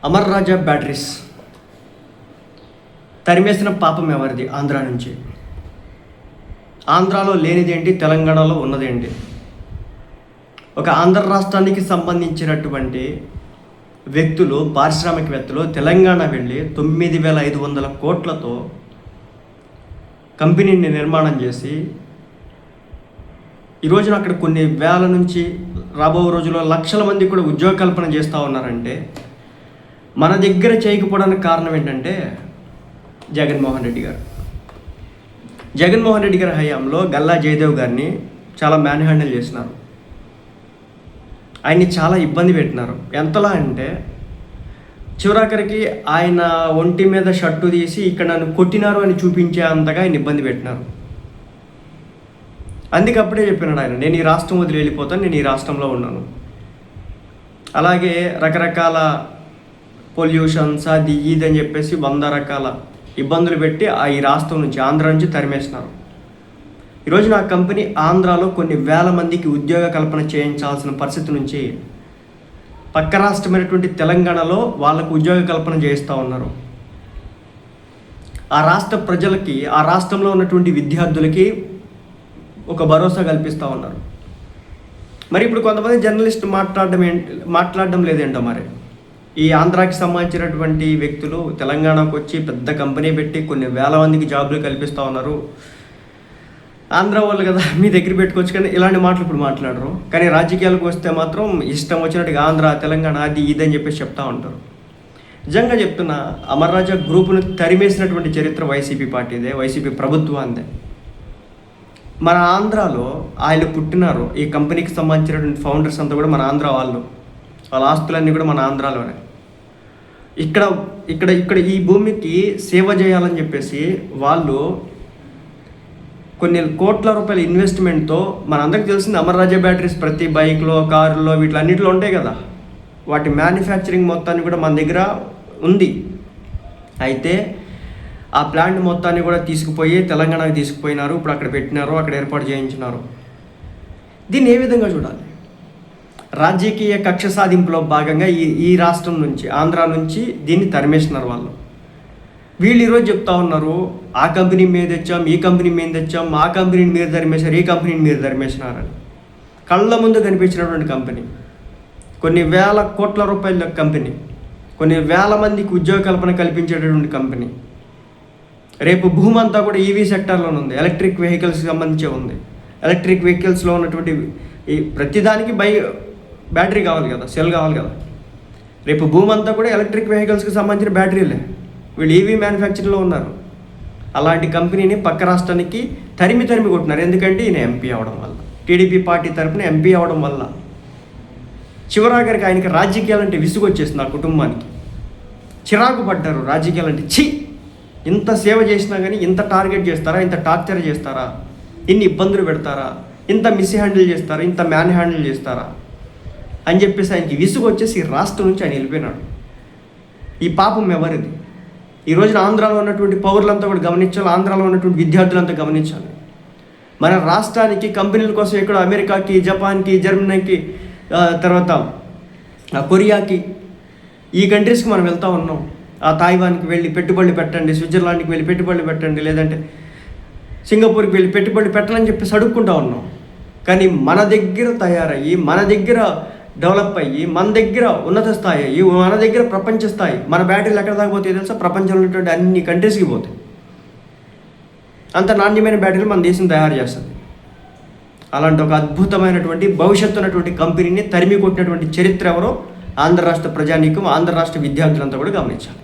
అమర్ రాజా batteries తరిమేసిన పాపం ఎవరిది? ఆంధ్ర నుంచి. ఆంధ్రాలో లేనిదేంటి, తెలంగాణలో ఉన్నదేంటి? ఒక ఆంధ్ర రాష్ట్రానికి సంబంధించినటువంటి వ్యక్తులు, పారిశ్రామికవేత్తలు తెలంగాణ వెళ్ళి 9,500 కోట్లతో కంపెనీని నిర్మాణం చేసి ఈరోజున అక్కడ కొన్ని వేల నుంచి రాబో రోజుల్లో లక్షల మంది కూడా ఉద్యోగ కల్పన చేస్తూ ఉన్నారంటే మన దగ్గర చేయకపోవడానికి కారణం ఏంటంటే జగన్మోహన్ రెడ్డి గారు. జగన్మోహన్ రెడ్డి గారి హయాంలో గల్లా జయదేవ్ గారిని చాలా మ్యాన్ హ్యాండిల్ చేసినారు. ఆయన్ని చాలా ఇబ్బంది పెట్టినారు. ఎంతలా అంటే చివరాఖరికి ఆయన ఒంటి మీద షర్టు తీసి ఇక్కడ నన్ను కొట్టినారు అని చూపించే అంతగా ఆయన ఇబ్బంది పెట్టినారు. అందుకే అప్పుడే చెప్పినాడు ఆయన, నేను ఈ రాష్ట్రం వదిలి వెళ్ళిపోతాను, నేను ఈ రాష్ట్రంలో ఉన్నాను. అలాగే రకరకాల పొల్యూషన్స్ అది ఇది అని చెప్పేసి 100 రకాల ఇబ్బందులు పెట్టి ఈ రాష్ట్రం నుంచి, ఆంధ్ర నుంచి తరిమేసినారు. ఈరోజు నా కంపెనీ ఆంధ్రాలో కొన్ని వేల మందికి ఉద్యోగ కల్పన చేయించాల్సిన పరిస్థితి నుంచి పక్క రాష్ట్రమైనటువంటి తెలంగాణలో వాళ్ళకు ఉద్యోగ కల్పన చేస్తూ ఉన్నారు. ఆ రాష్ట్ర ప్రజలకి, ఆ రాష్ట్రంలో ఉన్నటువంటి విద్యార్థులకి ఒక భరోసా కల్పిస్తూ ఉన్నారు. మరి ఇప్పుడు కొంతమంది జర్నలిస్ట్ మాట్లాడడం లేదేంటో మరి. ఈ ఆంధ్రాకి సంబంధించినటువంటి వ్యక్తులు తెలంగాణకు వచ్చి పెద్ద కంపెనీ పెట్టి కొన్ని వేల మందికి జాబులు కల్పిస్తూ ఉన్నారు. ఆంధ్ర వాళ్ళు కదా, మీ దగ్గర పెట్టుకోవచ్చు, కానీ ఇలాంటి మాటలు ఇప్పుడు మాట్లాడరు. కానీ రాజకీయాలకు వస్తే మాత్రం ఇష్టం వచ్చినట్టుగా ఆంధ్ర, తెలంగాణ అది ఇదని చెప్పేసి చెప్తూ ఉంటారు. నిజంగా చెప్తున్నా, అమర్ రాజా గ్రూపును తరిమేసినటువంటి చరిత్ర వైసీపీ పార్టీదే, వైసీపీ ప్రభుత్వాందే. మన ఆంధ్రాలో ఆయన పుట్టినారు. ఈ కంపెనీకి సంబంధించినటువంటి ఫౌండర్స్ అంతా కూడా మన ఆంధ్ర వాళ్ళు. వాళ్ళ ఆస్తులన్నీ కూడా మన ఆంధ్రాలోనే. ఇక్కడ ఇక్కడ ఇక్కడ ఈ భూమికి సేవ చేయాలని చెప్పేసి వాళ్ళు కొన్ని కోట్ల రూపాయల ఇన్వెస్ట్మెంట్తో, మనందరికీ తెలిసింది అమర్ రాజా బ్యాటరీస్ ప్రతి బైక్లో, కారులో, వీటిలన్నిటిలో ఉంటాయి కదా, వాటి మ్యానుఫ్యాక్చరింగ్ మొత్తాన్ని కూడా మన దగ్గర ఉంది. అయితే ఆ ప్లాంట్ మొత్తాన్ని కూడా తీసుకుపోయి తెలంగాణకి తీసుకుపోయినారు. ఇప్పుడు అక్కడ పెట్టినారు, అక్కడ ఏర్పాటు చేయించినారు. దీన్ని ఏ విధంగా చూడాలి? రాజకీయ కక్ష సాధింపులో భాగంగా ఈ రాష్ట్రం నుంచి, ఆంధ్ర నుంచి దీన్ని తరిమేసినారు వాళ్ళు. వీళ్ళు ఈరోజు చెప్తా ఉన్నారు, ఆ కంపెనీ మీద తెచ్చాం, ఈ కంపెనీ మీద తెచ్చాం, ఆ కంపెనీని మీరు తరిమేశారు, ఈ కంపెనీని మీరు తరిమేసినారని. కళ్ళ ముందు కనిపించినటువంటి కంపెనీ, కొన్ని వేల కోట్ల రూపాయల కంపెనీ, కొన్ని వేల మందికి ఉద్యోగ కల్పన కల్పించేటటువంటి కంపెనీ. రేపు భూమి అంతా కూడా ఈవీ సెక్టార్లోనే ఉంది, ఎలక్ట్రిక్ వెహికల్స్కి సంబంధించే ఉంది. ఎలక్ట్రిక్ వెహికల్స్లో ఉన్నటువంటి ఈ ప్రతిదానికి బ్యాటరీ కావాలి కదా, సెల్ కావాలి కదా. రేపు భూమి అంతా కూడా ఎలక్ట్రిక్ వెహికల్స్కి సంబంధించిన బ్యాటరీలే. వీళ్ళు ఈవీ మ్యానుఫ్యాక్చరింగ్లో ఉన్నారు. అలాంటి కంపెనీని పక్క రాష్ట్రానికి తరిమి కొట్టినారు. ఎందుకంటే ఈయన ఎంపీ అవడం వల్ల, టీడీపీ పార్టీ తరఫున ఎంపీ అవడం వల్ల. చివరాఖరికి ఆయనకి రాజకీయాలంటే విసుగు వచ్చేసింది. ఆ కుటుంబానికి చిరాకు పడ్డారు. రాజకీయాలంటే ఇంత సేవ చేసినా కానీ ఇంత టార్గెట్ చేస్తారా, ఇంత టార్చర్ చేస్తారా, ఇన్ని ఇబ్బందులు పెడతారా, ఇంత మిస్ హ్యాండిల్ చేస్తారా, ఇంత మ్యాన్ హ్యాండిల్ చేస్తారా అని చెప్పేసి ఆయనకి విసుగు వచ్చేసి ఈ రాష్ట్రం నుంచి ఆయన వెళ్ళిపోయినాడు. ఈ పాపం ఎవరిది? ఈ రోజున ఆంధ్రాలో ఉన్నటువంటి పౌరులంతా కూడా గమనించాలి, ఆంధ్రాలో ఉన్నటువంటి విద్యార్థులంతా గమనించాలి. మన రాష్ట్రానికి కంపెనీల కోసం ఎక్కడ అమెరికాకి, జపాన్కి, జర్మనీకి, తర్వాత కొరియాకి, ఈ కంట్రీస్కి మనం వెళ్తూ ఉన్నాం. ఆ తాయివాన్కి వెళ్ళి పెట్టుబడులు పెట్టండి, స్విట్జర్లాండ్కి వెళ్ళి పెట్టుబడులు పెట్టండి, లేదంటే సింగపూర్కి వెళ్ళి పెట్టుబడులు పెట్టాలని చెప్పేసి అడుక్కుంటూ ఉన్నాం. కానీ మన దగ్గర తయారయ్యి, మన దగ్గర డెవలప్ అయ్యి, మన దగ్గర ఉన్నత స్థాయి అయ్యి, మన దగ్గర ప్రపంచ స్థాయి, మన బ్యాటరీలు ఎక్కడ దాకా పోతాయి తెలుసా? ప్రపంచంలో ఉన్నటువంటి అన్ని కంట్రీస్కి పోతాయి. అంత నాణ్యమైన బ్యాటరీలు మన దేశం తయారు చేస్తుంది. అలాంటి ఒక అద్భుతమైనటువంటి భవిష్యత్తు ఉన్నటువంటి కంపెనీని తరిమి కొట్టినటువంటి చరిత్ర ఎవరో ఆంధ్ర రాష్ట్ర ప్రజానీకం, ఆంధ్ర రాష్ట్ర విద్యార్థులంతా కూడా గమనించాలి.